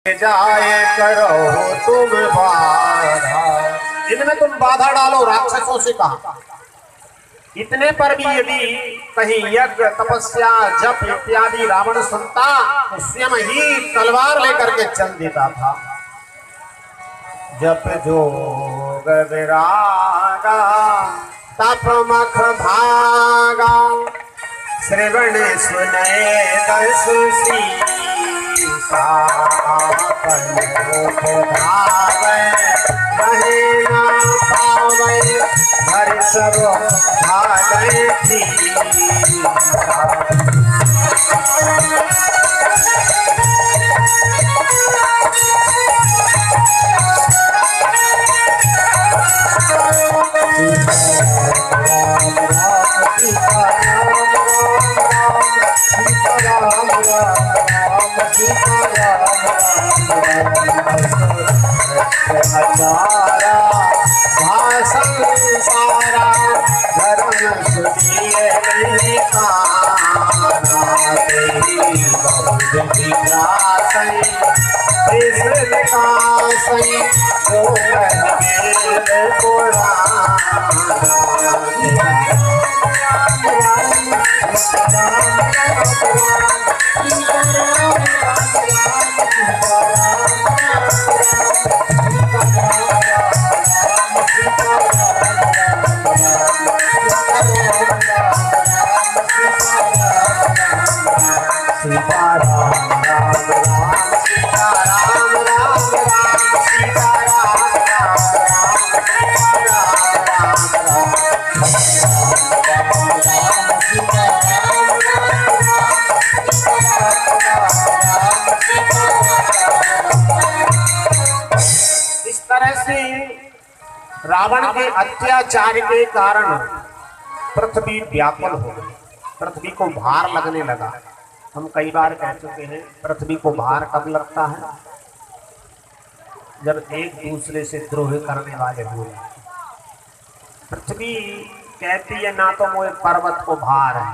जाए करो तुम बाधा, इनमें तुम बाधा डालो। राक्षसों से कहा। इतने पर भी यदि कहीं यज्ञ तपस्या जप इत्यादि रावण सुनता तो स्वयं ही तलवार लेकर के चल देता था। जप जोग विरागा तप मख भागा, श्रवण सुनए दस घर सब भागय हजारा भाषण सारा धर्म सुनिए नहीं काना, बहुत विकासई कृष्ण विकासई जो मेरे पुराना। इस तरह से रावण के अत्याचार के कारण पृथ्वी व्याकुल हो गई, पृथ्वी को भार लगने लगा। हम कई बार कह चुके हैं पृथ्वी को भार कब लगता है, जब एक दूसरे से द्रोह करने वाले हुए। पृथ्वी कहती है ना तो मुझे पर्वत को भार है,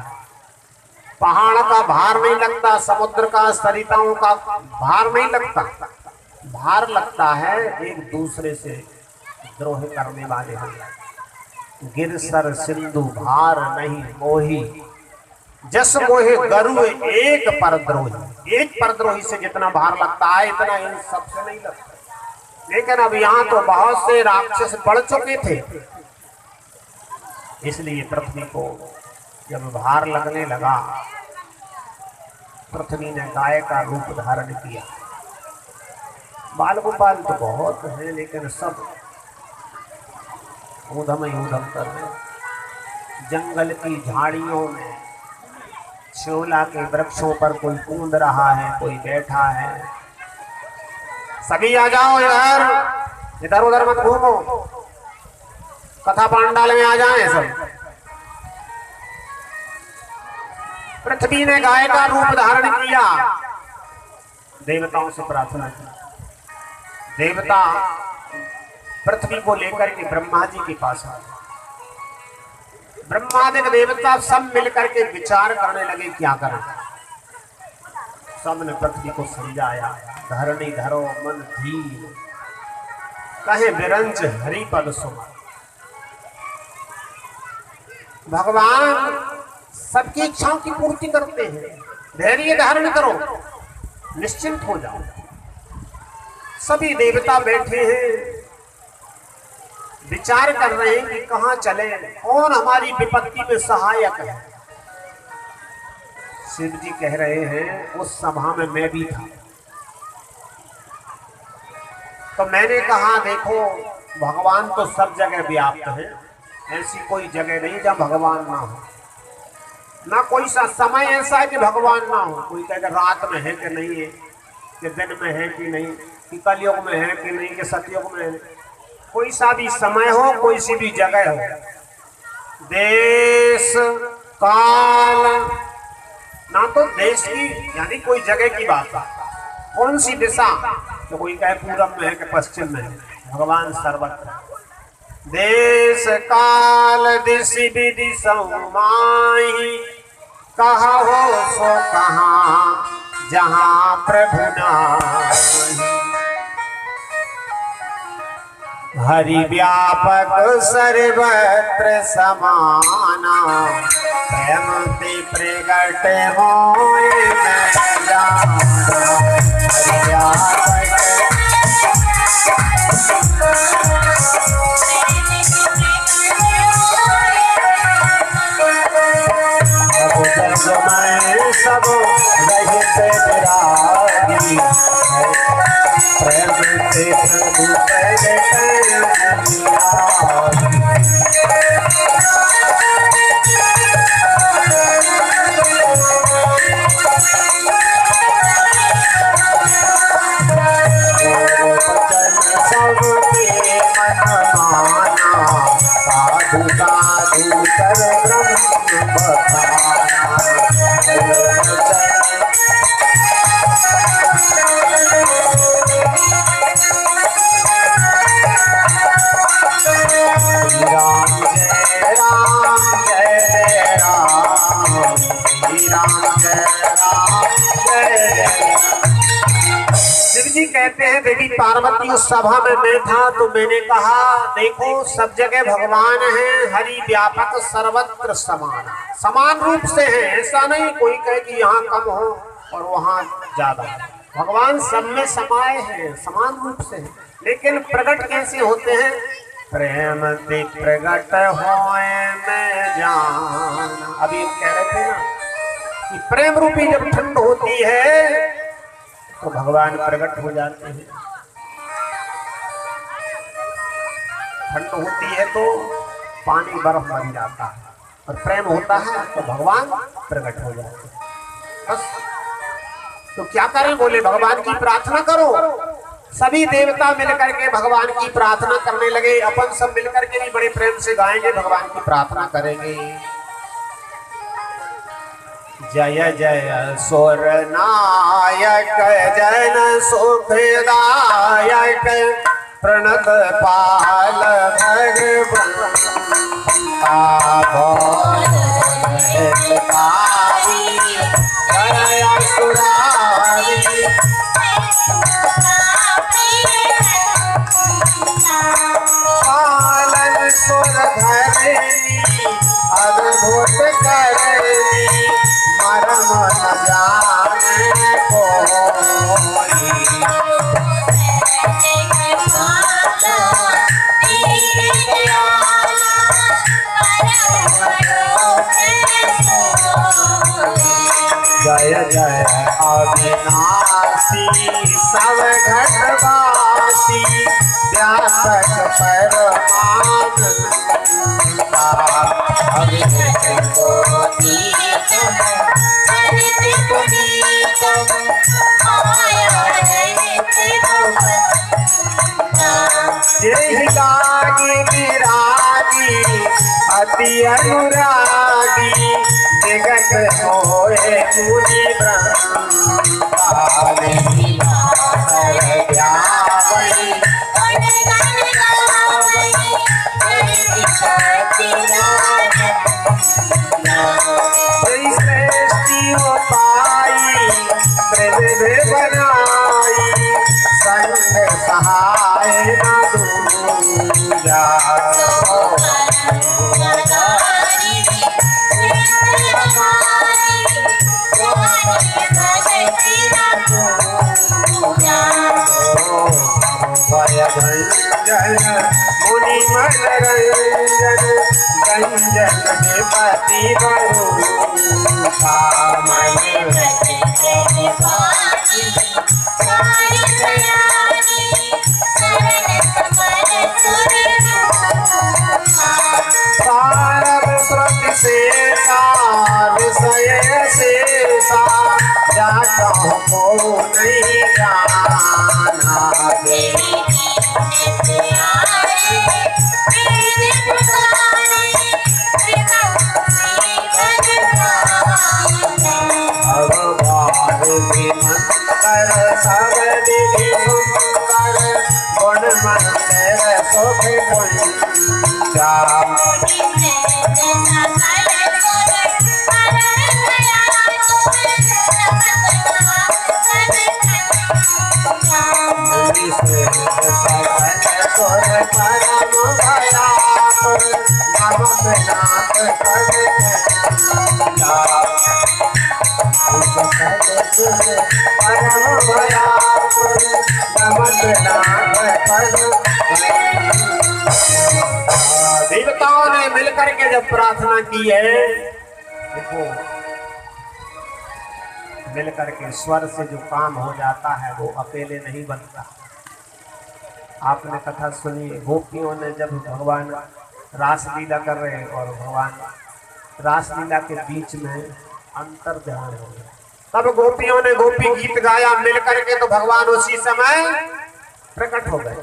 पहाड़ का भार नहीं लगता, समुद्र का सरिताओं का भार नहीं लगता, भार लगता है एक दूसरे से द्रोह करने वाले हुए। गिरसर सिंधु भार नहीं मोही, जस मोहे गरु एक परद्रोही। एक परद्रोही से जितना भार लगता है इतना इन सबसे नहीं लगता। लेकिन अब यहाँ तो बहुत से राक्षस बढ़ चुके थे, इसलिए पृथ्वी को जब भार लगने लगा, पृथ्वी ने गाय का रूप धारण किया। बाल गोपाल तो बहुत है, लेकिन सब ऊधम ही ऊधम कर रहे। जंगल की झाड़ियों में शोला के वृक्षों पर कोई कूद रहा है, कोई बैठा है। सभी आ जाओ इधर, इधर उधर मत घूमो, कथा पांडाल में आ जाएं सब। पृथ्वी ने गाय का रूप धारण किया, देवताओं से प्रार्थना की। देवता पृथ्वी को लेकर के ब्रह्मा जी के पास आ गए। ब्रह्मादिक देवता सब मिलकर के विचार करने लगे क्या करें। सबने पृथ्वी को समझाया, धरणी धरो मन धीर, कहे विरंच हरिपद सुमन। भगवान सबकी इच्छाओं की पूर्ति करते हैं, धैर्य धारण करो, निश्चिंत हो जाओ। सभी देवता बैठे हैं, विचार कर रहे हैं कि कहां चले, कौन हमारी विपत्ति में सहायक है। शिव जी कह रहे हैं उस सभा में मैं भी था, तो मैंने कहा देखो भगवान तो सब जगह व्याप्त है, ऐसी कोई जगह नहीं जहां भगवान ना हो, ना कोई सा समय ऐसा है कि भगवान ना हो। कोई कहेगा रात में है कि नहीं है, कि दिन में है कि नहीं, कि कलयुग में है कि नहीं, कि सतयुग में है। कोई सा भी समय हो, कोई सी भी जगह हो, देश काल, ना तो देश की यानी कोई जगह की बात है, कौन सी दिशा, तो कोई कहे पूरब में है कि पश्चिम में है, भगवान सर्वत्र। देश काल दिशि विधि समाहि, कहा हो सो कहाँ जहाँ प्रभु नाहि। हरि व्यापक सर्वत्र समाना, प्रेम ते प्रगट होए मैं जाना। हरि व्यापक मैं सब रहित विरागी, प्रेम से प्रभु प्रगट सबके मन माना, साधु साधु कर ब्रह्म बखाना। राम जय राम जय जय राम, श्री राम जय राम जय जय। शिव जी कहते हैं देवी पार्वती उस सभा में मैं था तो मैंने कहा देखो सब जगह भगवान हैं, हरि व्यापक सर्वत्र समान, समान रूप से हैं। ऐसा नहीं कोई कहे कि यहाँ कम हो और वहाँ ज्यादा। भगवान सब में समाये हैं, समान रूप से हैं। लेकिन प्रकट कैसे होते हैं? प्रेम ते प्रगट होए मैं जान। अभी कह रहे थे ना कि प्रेम रूपी जब ठंड होती है तो भगवान प्रकट हो जाते हैं। ठंड होती है तो पानी बर्फ बन जाता है, और प्रेम होता है तो भगवान प्रकट हो जाते हैं। बस तो क्या करें? बोले भगवान की प्रार्थना करो। सभी देवता मिलकर के भगवान की प्रार्थना करने लगे। अपन सब मिलकर के भी बड़े प्रेम से गाएंगे, भगवान की प्रार्थना करेंगे। जय जय सुर नायक जन सुखदायक, प्रणत पाल भगवंता सुरारी। पालन सुर धरनी अद्भुत करनी, मरम न जाने कोई। जय जय अविनाशी सब घटवासी, व्यापक परमानंदा। यही लागी विरागी अति अनुरागी, जगत होए मुनि ब्रह्मा। सृष्टि हो पाई ब्रज बनाई, संग सहाय न दूजा। भयभंजन मुनि मनरंजन, गंजन के पति बरूखा। सारव स्रुति शेषा विषय शेषा, जाता को नहीं जाना। मंत्र सब विधि सुंदर, गुण मंत्र सुख कुंजा। देवताओं ने मिलकर के जब प्रार्थना की है, देखो मिलकर के स्वर से जो काम हो जाता है वो अकेले नहीं बनता। आपने कथा सुनी, गोपियों ने जब भगवान रासलीला कर रहे हैं और भगवान रासलीला के बीच में अंतर ध्यान हो गया, तब गोपियों ने गोपी गीत गाया मिलकर के, तो भगवान उसी समय प्रकट हो गए।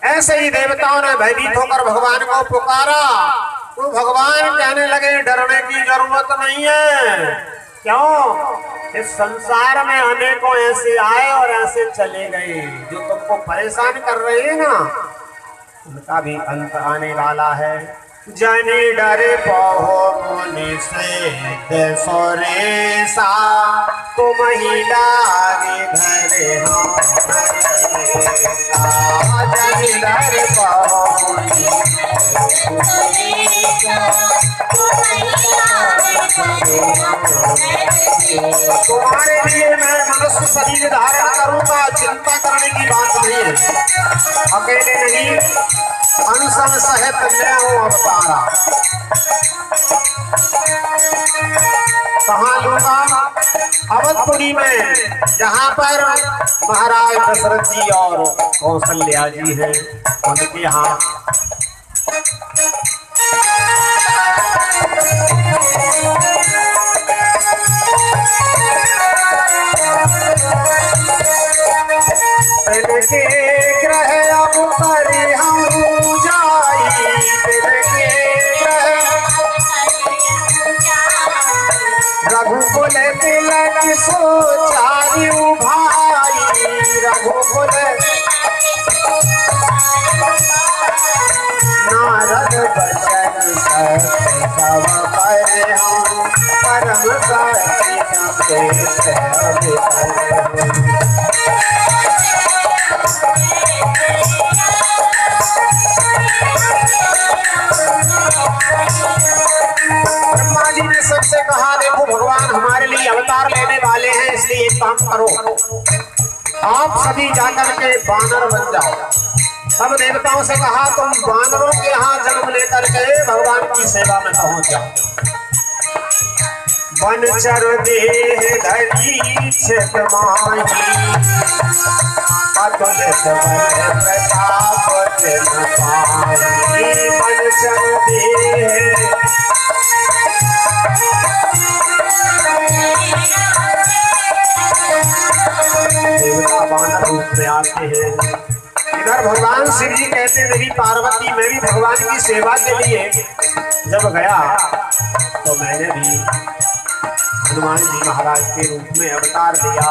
ऐसे ही देवताओं ने भयभीत होकर भगवान को पुकारा, तो भगवान कहने लगे डरने की जरूरत नहीं है। क्यों? इस संसार में अनेकों ऐसे आए और ऐसे चले गए जो तुमको परेशान कर रहे हैं ना, उनका भी अंत आने वाला है। जने डरे पहो मुनि से सोरेसा, तुम ही लागे धरे हम जने डरे पहो मुनि तुम्हारे लिए मैं मनुष्य शरीर धारण करूंगा, चिंता करने की बात नहीं है। अकेले नहीं, अनशन सहित मैं हूँ अवतारा। कहाँ लूंगा? अवधपुरी में, जहाँ पर महाराज दशरथ जी और कौशल्या जी हैं, उनके यहाँ के ग्रह अब परे हम जाई, रघुकुल तिलक सोचारी भाई, रघुकुल नारद बचन सब पर हम परम ब्रह्मा जी ने सबसे कहा, देखो भगवान हमारे लिए अवतार लेने वाले हैं, इसलिए एक काम करो, आप सभी जाकर के बानर बन जाओ। सब देवताओं से कहा, तुम बानरों के यहाँ जन्म लेकर के भगवान की सेवा में पहुंच जाओ। वनचर देह धरी छित माही, अतुलित बल प्रताप तिन पाही। वनचर देह देवता बानर रूप में आते हैं। इधर भगवान शिव जी कहते, मेरी पार्वती, मैं भी भगवान की सेवा के लिए जब गया तो मैंने भी हनुमान जी महाराज के रूप में अवतार लिया।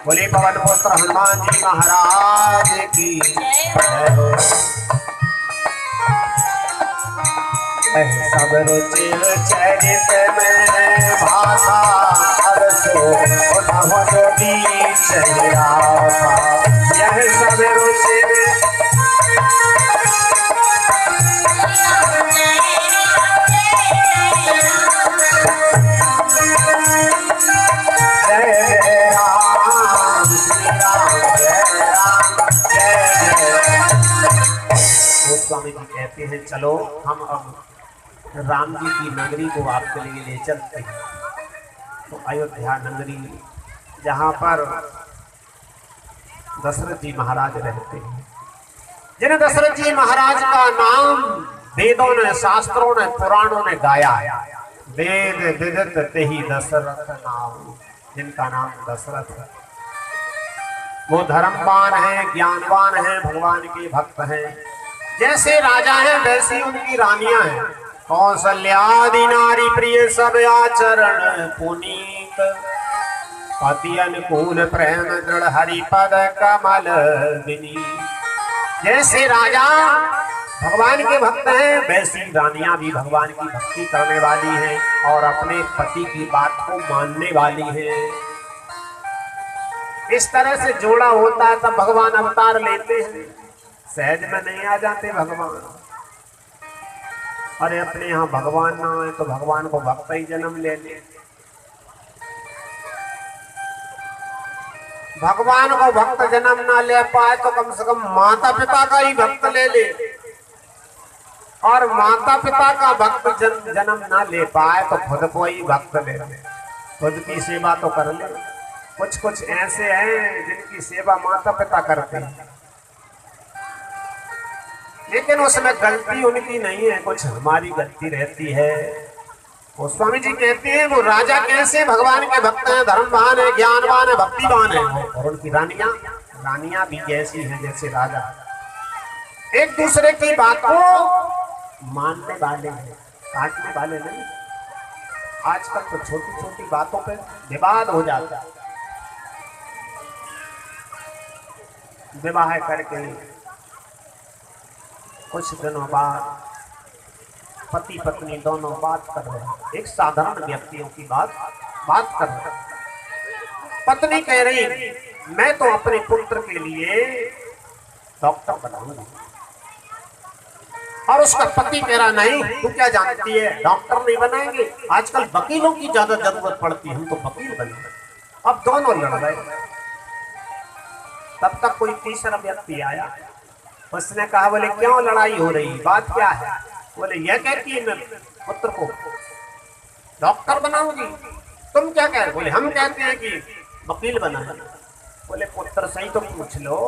बोले पवन पुत्र हनुमान जी महाराज की जय हो। सब रुचिर चरित में भाषा हरसो उन्हों जो बीच यह सब रुचिर स्वामी जी कहते हैं, चलो हम अब राम जी की नगरी को आपके लिए ले चलते हैं। तो अयोध्या नगरी, जहाँ पर दशरथ जी महाराज रहते हैं, जिन दशरथ जी महाराज का नाम वेदों ने, शास्त्रों ने, पुराणों ने गाया। वेद विदित तेहि दशरथ नाम, जिनका नाम दशरथ है। वो धर्मवान हैं, ज्ञानवान हैं, भगवान के भक्त हैं। जैसे राजा हैं वैसी उनकी रानियां हैं। कौशल्यादि नारी प्रिय सब आचरण पुनीत, पति अनुकूल प्रेम दृढ़ हरिपद कमल विनीत। जैसे राजा भगवान के भक्त हैं वैसी रानियां भी भगवान की भक्ति करने वाली हैं और अपने पति की बात को मानने वाली हैं। इस तरह से जोड़ा होता है तब भगवान अवतार लेते हैं। सहज में नहीं आ जाते भगवान। अरे अपने यहाँ भगवान ना है तो भगवान को भक्त ही जन्म ले ले। भगवान को भक्त जन्म ना ले पाए तो कम से कम माता पिता का ही भक्त ले ले, और माता पिता का भक्त जन्म ना ले पाए तो खुद को ही भक्त ले ले, खुद की सेवा तो कर ले। कुछ कुछ ऐसे हैं जिनकी सेवा माता पिता करते हैं, लेकिन उसमें गलती उनकी नहीं है, कुछ हमारी गलती रहती है। वो स्वामी जी कहते हैं वो राजा कैसे भगवान के भक्त हैं, धर्मवान है, ज्ञानवान है, भक्तिवान है, और उनकी रानियां भी कैसी हैं जैसे राजा, एक दूसरे की बात को मानने वाले हैं, काटने वाले नहीं। आजकल तो छोटी छोटी बातों पे विवाद हो जाता है। विवाह करके कुछ दिनों बाद पति पत्नी दोनों बात कर रहे हैं, एक साधारण व्यक्तियों की बात कर रहे हैं। पत्नी कह रही मैं तो अपने पुत्र के लिए डॉक्टर बनाऊंगी, और उसका पति कह रहा नहीं तू क्या जानती है डॉक्टर नहीं बनाएंगे, आजकल वकीलों की ज्यादा जरूरत पड़ती है, हम तो वकील बने। अब दोनों लड़ रहे। तब तक कोई तीसरा व्यक्ति आया, उसने कहा बोले क्यों लड़ाई हो रही, बात क्या है? बोले यह कहती है मैं पुत्र को डॉक्टर बनाऊंगी, तुम क्या कह रहे? बोले हम कहते हैं कि वकील बनाना। बोले पुत्र सही तो पूछ लो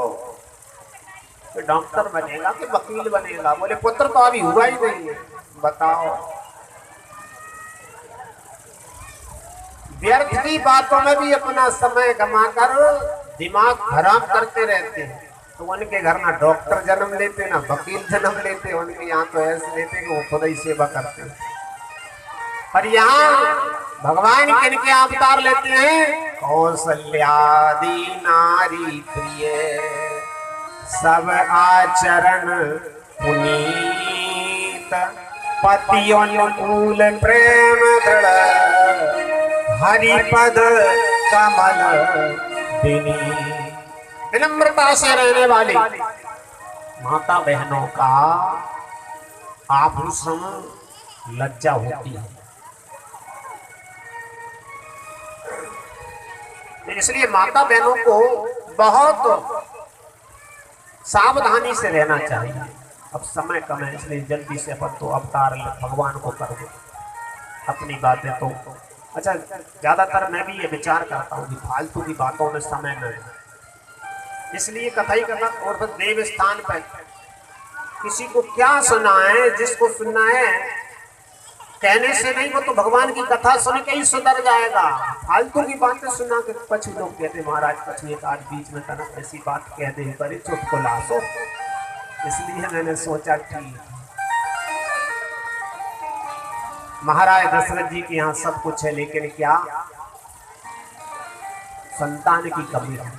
कि डॉक्टर बनेगा कि वकील बनेगा? बोले पुत्र तो अभी हुआ ही नहीं है, बताओ। व्यर्थ की बातों में भी अपना समय गमाकर दिमाग खराब करते रहते हैं। तो उनके घर ना डॉक्टर जन्म लेते ना वकील जन्म लेते, उनके यहाँ तो ऐसे लेते कि वो खुद ही सेवा करते हैं। पर यहाँ भगवान किनके अवतार लेते हैं? कौशल्यादि नारी प्रिय सब आचरण पुनीत, पति अनुकूल प्रेम दृढ़ हरिपद कमल बिनी। विनम्रता से रहने वाली माता बहनों का आभूषण लज्जा होती है, इसलिए माता बहनों को बहुत सावधानी से रहना चाहिए। अब समय कम है इसलिए जल्दी से अपन तो अवतार भगवान को कर दो अपनी बातें। तो अच्छा, ज्यादातर मैं भी ये विचार करता हूँ कि फालतू की बातों में समय न है, इसलिए कथा ही कथा। और फिर देव स्थान पर किसी को क्या सुनाए, जिसको सुनना है कहने से नहीं, वो तो भगवान की कथा सुन के ही सुधर जाएगा। फालतू की बातें सुना के कुछ लोग कहते महाराज कुछ एक आज बीच में तनक ऐसी बात कह दे पर चुटकुला सो, इसलिए मैंने सोचा कि महाराज दशरथ जी के यहाँ सब कुछ है, लेकिन क्या संतान की कमी है।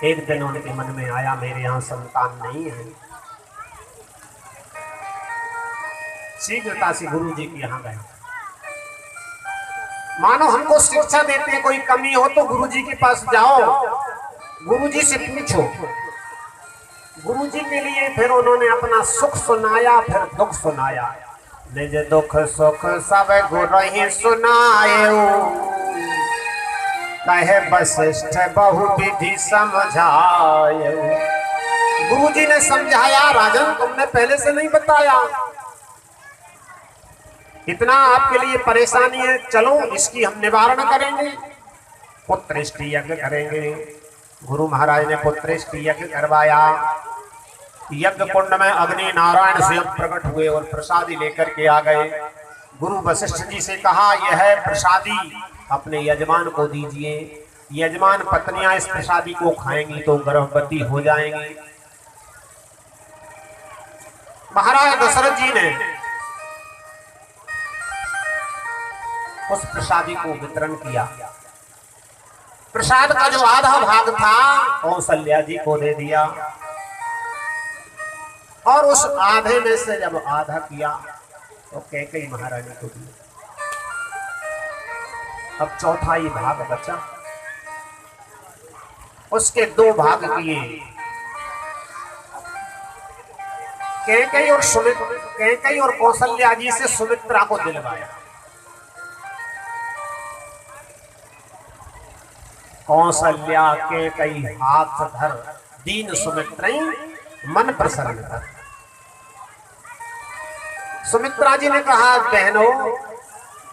एक दिन उनके मन में आया मेरे यहाँ संतान नहीं है, शीघ्रता से गुरु जी के यहाँ गए। मानो हमको शिक्षा देते हैं कोई कमी हो तो गुरु जी के पास जाओ, गुरु जी से पूछो। गुरु जी के लिए फिर उन्होंने अपना सुख सुनाया, फिर दुख सुनाया। निज दुख सुख सब गुरु ही सुनाए, कहे वशिष्ठ बहु विधि समझाए। गुरु जी ने समझाया, राजन तुमने पहले से नहीं बताया, इतना आपके लिए परेशानी है, चलो इसकी हम निवारण करेंगे, पुत्रेष्टि यज्ञ करेंगे। गुरु महाराज ने पुत्रेष्टि यज्ञ करवाया। यज्ञ कुंड में अग्नि नारायण स्वयं प्रकट हुए और प्रसादी लेकर के आ गए। गुरु वशिष्ठ जी से कहा यह प्रसादी अपने यजमान को दीजिए, यजमान पत्नियां इस प्रसादी को खाएंगी तो गर्भवती हो जाएंगी। महाराज दशरथ जी ने उस प्रसादी को वितरण किया। प्रसाद का जो आधा भाग था कौशल्या जी को दे दिया, और उस आधे में से जब आधा किया तो कैकेयी महारानी को दिया। अब चौथाई भाग बचा, उसके 2 भाग किए। कैकेयी और कौशल्या जी से सुमित्रा को दिलवाया। कौशल्या के कई हाथ धर, दीन सुमित्रई मन प्रसन्न कर। सुमित्रा जी ने कहा, बहनों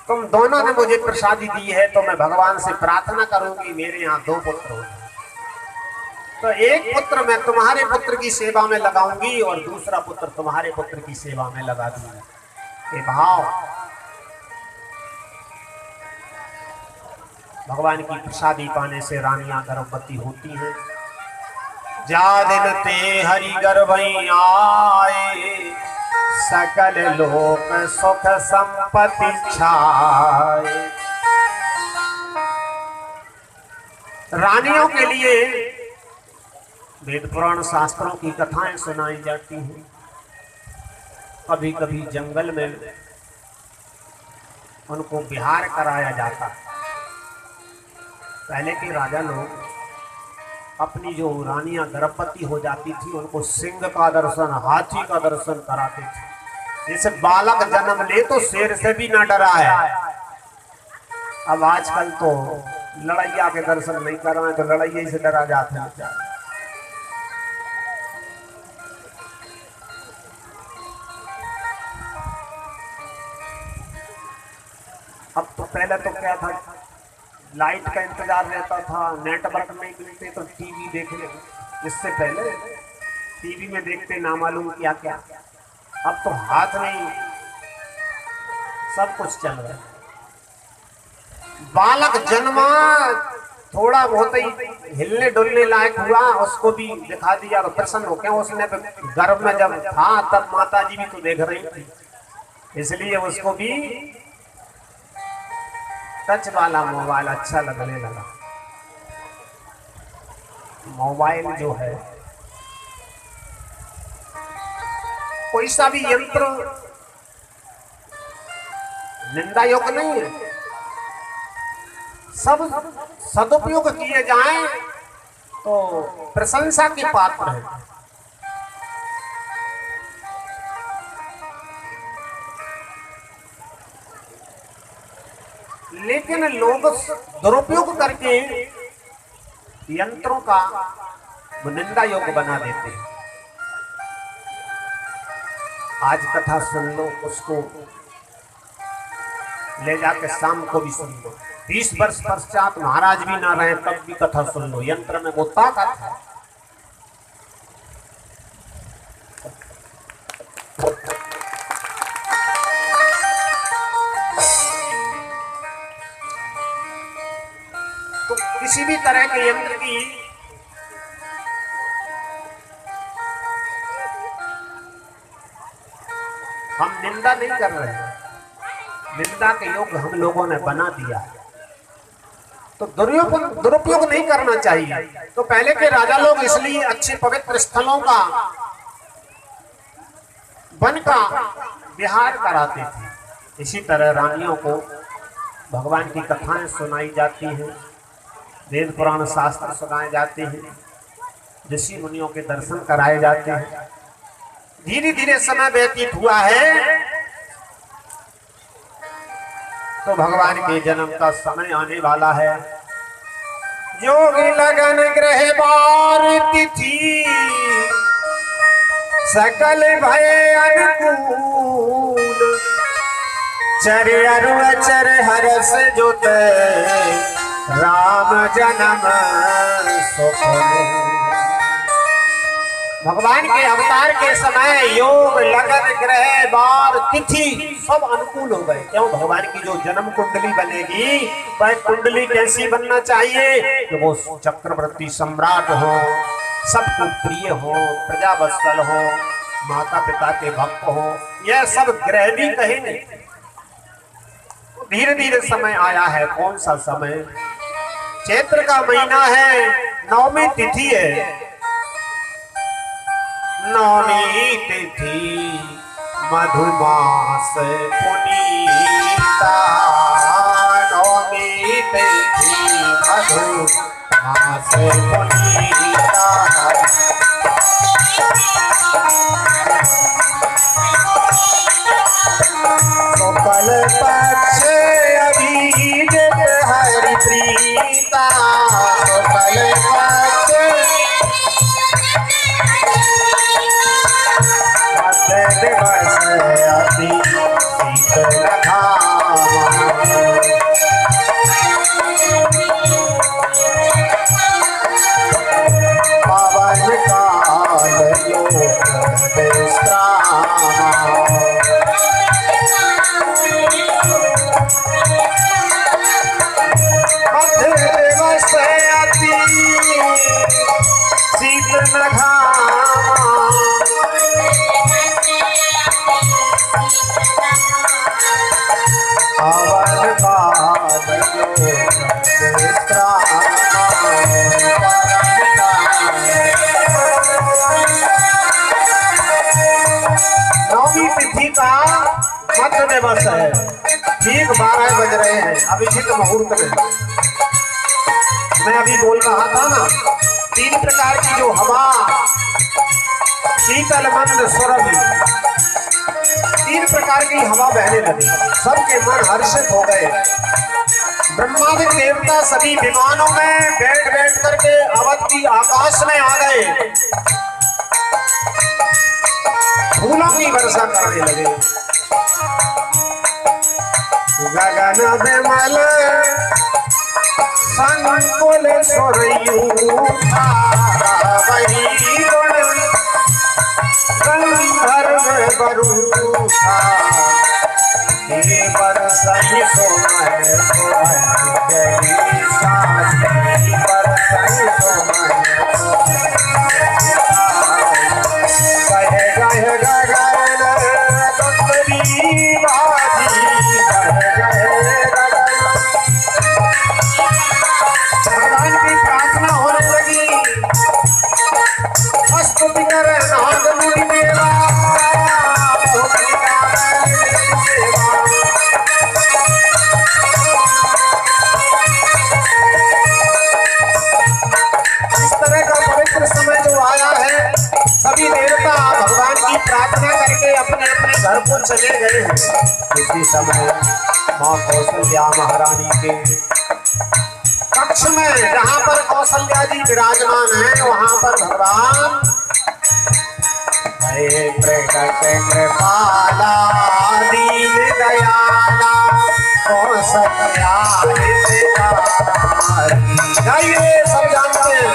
तुम दोनों ने मुझे प्रसादी दी है तो मैं भगवान से प्रार्थना करूंगी मेरे यहाँ 2 पुत्र हो, तो एक पुत्र मैं तुम्हारे पुत्र की सेवा में लगाऊंगी और दूसरा पुत्र तुम्हारे पुत्र की सेवा में लगा दूंगी। ये भाव भगवान की प्रसादी पाने से रानियां गर्भवती होती हैं। जा दिन ते हरि गर्भई आए, सकल लोक सुख संपत्ति छाए। रानियों के लिए वेद पुराण शास्त्रों की कथाएं सुनाई जाती हैं। कभी कभी जंगल में उनको विहार कराया जाता। पहले के राजा लोग अपनी जो रानियां गर्भवती हो जाती थी उनको सिंह का दर्शन, हाथी का दर्शन कराते थे। जैसे बालक जन्म ले तो शेर से भी ना डरा है। अब आजकल तो लड़ैया के दर्शन नहीं कर रहे, तो लड़ैया से डरा जाते हैं। अब तो पहले तो क्या था, लाइट का इंतजार रहता था, नेटवर्क नहीं मिलते तो टीवी देख ले। इससे पहले टीवी में देखते ना मालूम क्या क्या, अब तो हाथ नहीं सब कुछ चल रहा है। बालक जन्मा, थोड़ा बहुत ही हिलने डुलने लायक हुआ, उसको भी दिखा दिया तो प्रसन्न हो गया। उसने गर्भ में जब था तब माता जी भी तो देख रही थी, इसलिए उसको भी टच वाला मोबाइल अच्छा लगने लगा। मोबाइल जो है कोई सा भी यंत्र निंदा योग्य नहीं है, सब सदुपयोग किए जाएं तो प्रशंसा के पात्र है। लेकिन लोग दुरुपयोग करके यंत्रों का निंदा योग्य बना देते हैं। आज कथा सुन लो, उसको ले जाके शाम को भी सुन लो। 20 वर्ष पश्चात महाराज भी ना रहे तब भी कथा सुन लो। यंत्र में वो ताकत है। तो किसी भी तरह के यंत्र की हम निंदा नहीं कर रहे हैं, निंदा के योग्य हम लोगों ने बना दिया है, तो दुरुपयोग नहीं करना चाहिए। तो पहले के राजा लोग इसलिए अच्छे पवित्र स्थलों का वन का विहार कराते थे। इसी तरह रानियों को भगवान की कथाएं सुनाई जाती हैं, वेद पुराण शास्त्र सुनाए जाते हैं, ऋषि मुनियों के दर्शन कराए जाते हैं। धीरे धीरे समय व्यतीत हुआ है तो भगवान के जन्म का समय आने वाला है। योगी लगन ग्रह बार तिथि, सकल भय अनुकूल, चर अरु अचर हरस जुत, राम जन्म सुख। भगवान के अवतार के समय योग लगन ग्रह बार तिथि सब अनुकूल हो गए। क्यों? भगवान की जो जन्म कुंडली बनेगी वह कुंडली कैसी बनना चाहिए कि वो चक्रवर्ती सम्राट हो, सबको प्रिय हो, प्रजावत्सल हो, माता पिता के भक्त हो। यह सब ग्रह भी कहे नहीं। धीरे धीरे समय आया है। कौन सा समय? चैत्र का महीना है, नवमी तिथि है। नवमी तिथि मधुमास पुनीता, नवमी तिथि मधुमास पुनीता। शुक्ल पक्ष अभिजित हरि प्रीता कल मध्य दिवस अति शीतल पावन काल योग विश्राम मध्य दिवस अति शीतल पावन काल योग विश्राम नौवीं तिथि का मध्य दिवस है। ठीक 12 बज रहे हैं अभिजीत मुहूर्त में। मैं अभी बोल रहा था ना 3 प्रकार की जो हवा शीतल मंद सुरभि 3 प्रकार की हवा बहने लगी। सबके मन हर्षित हो गए। ब्रह्मादि देवता सभी विमानों में बैठ बैठ करके अवध की आकाश में आ गए। फूलों की वर्षा करने लगे। गगन विमल संकुल सोरयू वही गुण गंधर्व बरूथा ये बरसई सोमय गई साथी बरसई सोमय भगवान की प्रार्थना होने लगी। स्तुति कर नाद मुनि देवा इस तरह का पवित्र समय जो आया है सभी देवता भगवान की प्रार्थना करके अपने अपने घर को चले गए हैं। इसी समय माँ कौशल्या महारानी के कक्ष में जहाँ पर कौशल्या जी विराजमान हैं वहाँ पर भगवान हे प्रकट कृपाला दीन दयाला कौशल्या गाइए सब जानते हैं।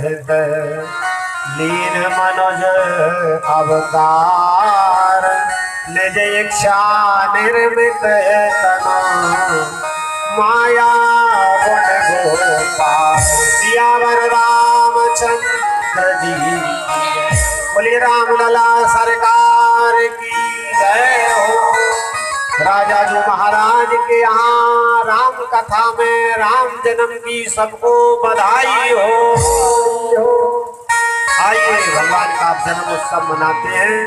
हित लीन मनुज अवतार निज इच्छा निर्मित तनु माया गुण गोपाल सियावर रामचंद्र जी। बोलिए राम लला सरकार की जय हो। राजा जो महाराज के यहाँ राम कथा में राम जन्म की सबको बधाई हो। आइए भगवान का जन्म उत्सव मनाते हैं।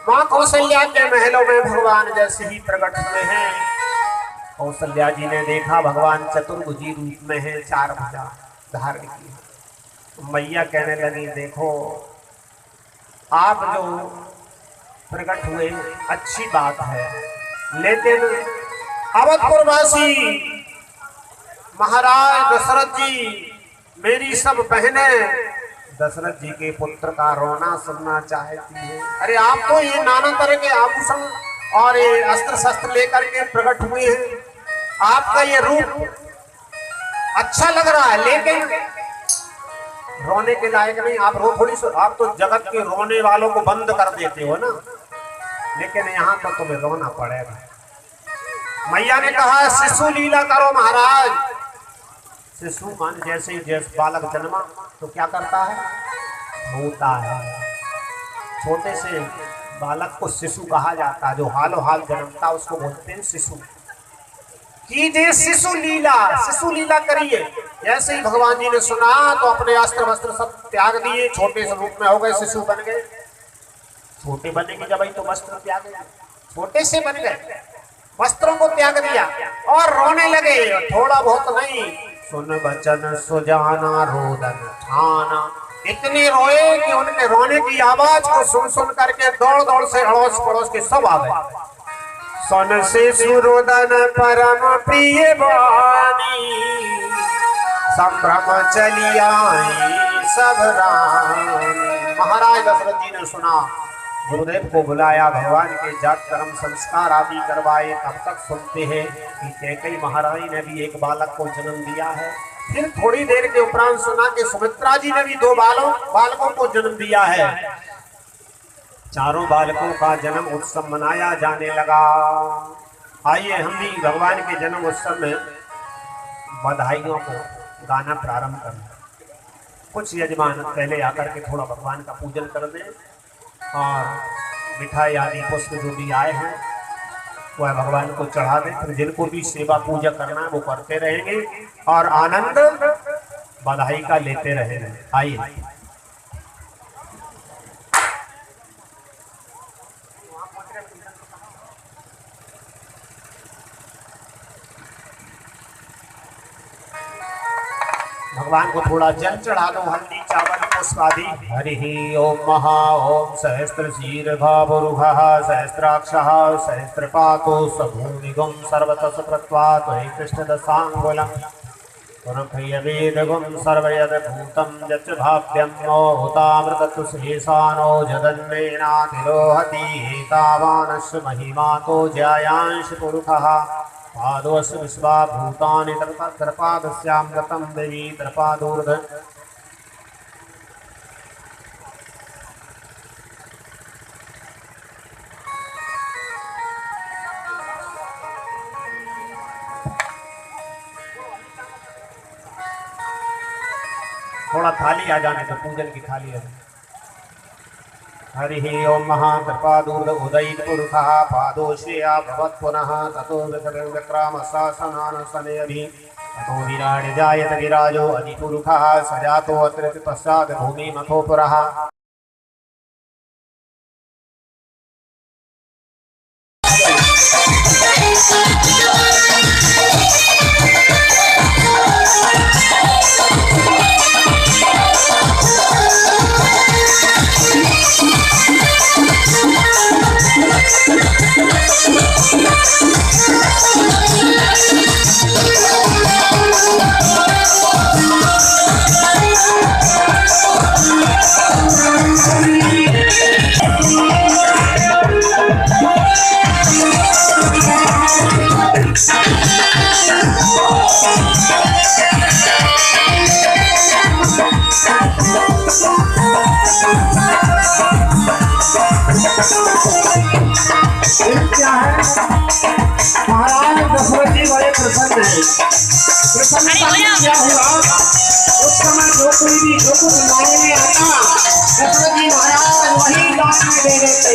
माँ कौशल्या के महलों में भगवान जैसे ही प्रकट हुए हैं। कौशल्या जी ने देखा भगवान चतुर्भुजी रूप में है, 4 भुजा धारण की। तो मैया कहने लगी देखो आप जो प्रकट हुए अच्छी बात है, लेकिन अवधपुरवासी महाराज दशरथ जी मेरी सब बहनें दशरथ जी के पुत्र का रोना सुनना चाहती है। अरे आप तो ये नाना तरह के आभूषण और ये अस्त्र शस्त्र लेकर के प्रकट हुए हैं, आपका ये रूप अच्छा लग रहा है, लेकिन रोने के लायक नहीं। आप रो थोड़ी, आप तो जगत के रोने वालों को बंद कर देते हो ना, लेकिन यहाँ तो तुम्हें रोना पड़ेगा। मैया ने कहा शिशु लीला करो महाराज। शिशु मान जैसे बालक जन्मा तो क्या करता है, रोता है। छोटे से बालक को शिशु कहा जाता है, जो हालो हाल जन्मता उसको बोलते हैं शिशु। कीजिए शिशु लीला करिए। जैसे ही भगवान जी ने सुना तो अपने अस्त्र वस्त्र सब त्याग दिए, छोटे से रूप में हो गए, शिशु बन गए। छोटे बनने की जब आई तो वस्त्र त्याग दिए, छोटे से बन गए, वस्त्रों को त्याग दिया और रोने लगे। थोड़ा बहुत नहीं, सुन बचन सुजाना रोदन ठाना। इतने रोए कि उनके रोने की आवाज को सुन सुन करके दौड़ दौड़ से अड़ोस पड़ोस के सब आ गए। सुन से सुरोदन परम प्रिय वाणी संभ्रम चली आई सब रानी। महाराज दशरथ जी ने सुना, गुरुदेव को बुलाया, भगवान के जात कर्म संस्कार आदि करवाए। तब तक सुनते हैं कि कैकेयी महारानी ने भी एक बालक को जन्म दिया है। फिर थोड़ी देर के उपरांत सुना कि सुमित्रा जी ने भी 2 बालकों को जन्म दिया है। चारों बालकों का जन्म उत्सव मनाया जाने लगा। आइए हम भी भगवान के जन्म उत्सव में बधाइयों को गाना प्रारंभ करें। कुछ यजमान पहले आकर के थोड़ा भगवान का पूजन कर दें और मिठाई आदि पुष्प जो भी आए हैं वह भगवान को चढ़ा दें। फिर जिनको भी सेवा पूजा करना है वो करते रहेंगे और आनंद बधाई का लेते रहेंगे। आइए भगवान को थोड़ा जल चढ़ा दो, हल्दी चावल पुष्प आदि। हरि ओम महा ओम सहस्त्र शीर्घावरुघः सहस्राक्षः सहस्रपातो सभूमिगुं सर्वतः कृत्वात् त्वयि कृष्णदशाङ्गुलम् पुनःयवेदगुं सर्वयद्भूतं यच्च भाव्यं नो हुतामृतत्व शेषानो जगन्नेनातिरोहति एतावानस्य महिमातो जयांश पुरुषः पादोऽस्य विश्वा भूतानि तत्पादस्यामृतं देवी तत्पादोर्ध। थोड़ा थाली आ जाने तो पूजन की थाली आ जाए। हरि ओम महाकृपादूर्ध उदयित पुरुषः पादोश्रेया भवत् पुनः ततो विक्रामशासनानसनेऽभि ततो विराट जायत विराजो अधिपुरुषः सजातो अत्र पश्चात् भूमिमथो पुरः। Oh, समय क्या हुआ, उस समय जो कोई भी जो कुछ मांगने आता दशरथ जी महाराज वही दान में दे देते।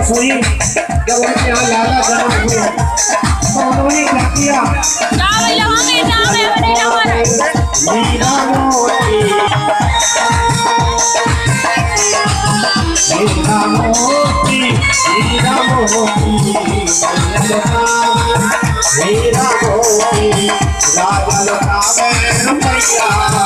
हुई जब उनके यहाँ लाला जन्म हुए तो उन्होंने क्या किया, मीरा मोती मीरा मोती मीरा मोती मीरा मोती राजा लगा में रुपया